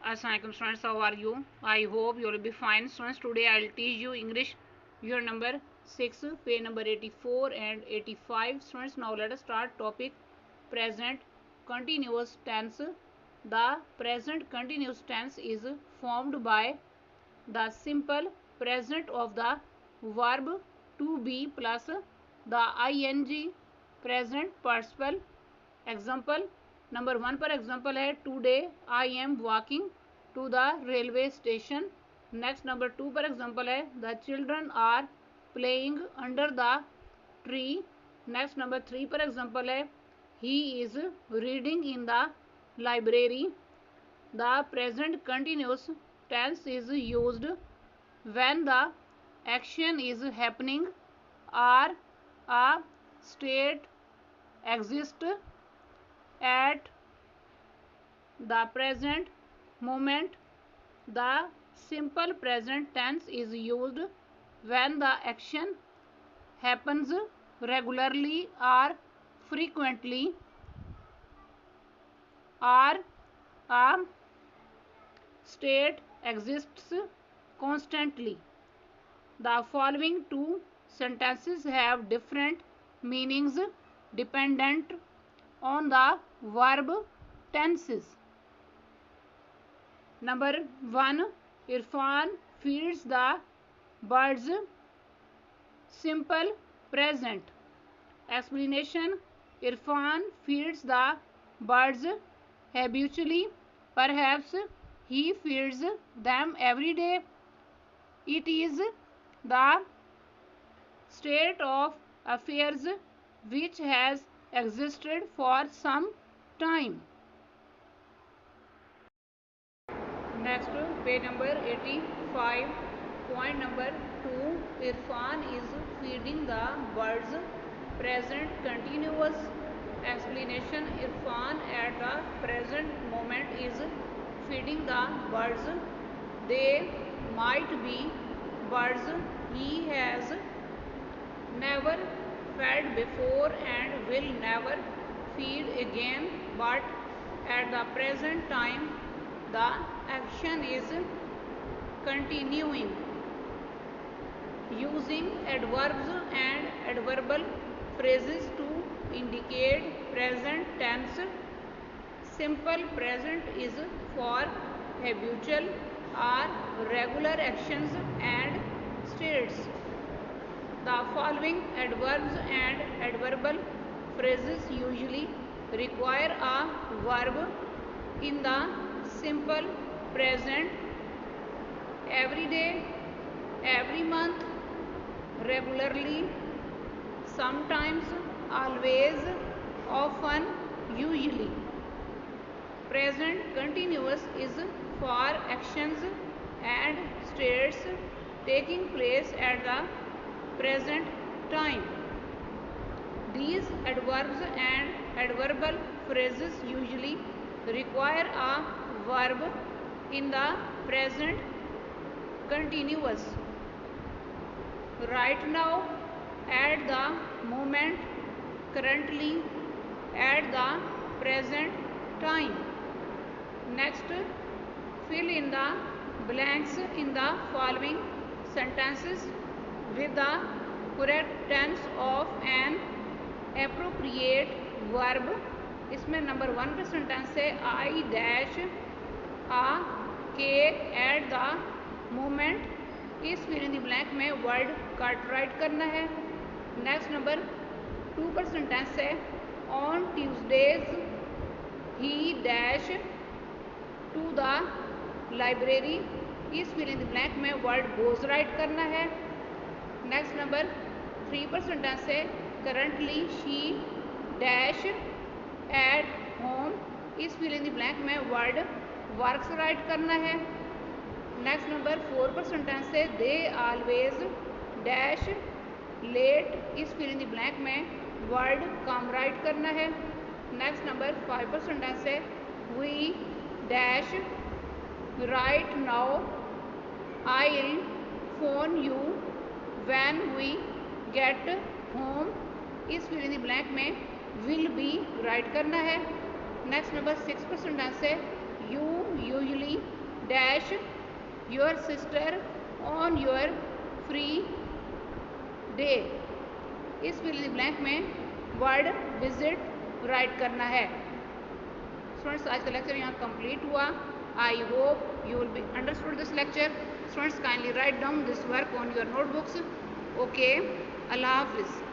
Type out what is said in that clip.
Assalamualaikum students, how are you? I hope you will be fine. Students, today I will teach you English year number 6, page number 84 and 85. Students, now let us start topic present continuous tense. The present continuous tense is formed by the simple present of the verb to be plus the ing present participle. Example number 1 पर example है today I am walking to the railway station. Next number 2 पर example है the children are playing under the tree. Next number 3 पर example है he is reading in the library. The present continuous tense is used when the action is happening or a state exist at the present moment. The simple present tense is used when the action happens regularly or frequently or a state exists constantly. The following two sentences have different meanings dependent on the verb tenses. Number 1, Irfan feeds the birds. Simple present. Explanation: Irfan feeds the birds habitually. Perhaps he feeds them every day. It is the state of affairs which has existed for some time. Next, page number 85. Point number 2, Irfan is feeding the birds. Present continuous. Explanation: Irfan at the present moment is feeding the birds. They might be birds he has never fed before and will never feed again, but at the present time the action is continuing. Using adverbs and adverbial phrases to indicate present tense. Simple present is for habitual or regular actions and states. The following adverbs and adverbial phrases usually require a verb in the simple present: every day, every month, regularly, sometimes, always, often, usually. Present continuous is for actions and states taking place at the present time. These adverbs and adverbial phrases usually require a verb in the present continuous: right now, at the moment, currently, at the present time. Next, fill in the blanks in the following sentences with the correct tense of an appropriate verb. इसमें number 1 पे sentence है I dash आ के at the moment. इस fill in the blank में word cut write करना है. Next number 2 पर सेंटेंस है on Tuesdays he dash to the library. इस फिल इन द ब्लैंक में वर्ड गोज राइट करना है. नेक्स्ट नंबर 3 पर सेंटेंस है currently she dash at home. इस फिल इन द ब्लैंक में वर्ड वर्क्स राइट करना है. नेक्स्ट नंबर 4 पर सेंटेंस है दे ऑलवेज डैश लेट. इस फिल इन द ब्लैंक में वर्ड कम राइट करना है. नेक्स्ट नंबर 5 पर सेंटेंस है we dash right now I will phone you when we get home. इस फिल इन द ब्लैंक में will be write करना है. नेक्स्ट नंबर 6 पर सेंटेंस है you usually dash your sister on your free day. इस fill in the blank में word visit write करना है। स्टूडेंट्स, आज का लेक्चर यहाँ कंप्लीट हुआ। I hope you will be understood this lecture. Students, kindly write down this work on your notebooks. Okay, अल्लाह हाफिज़।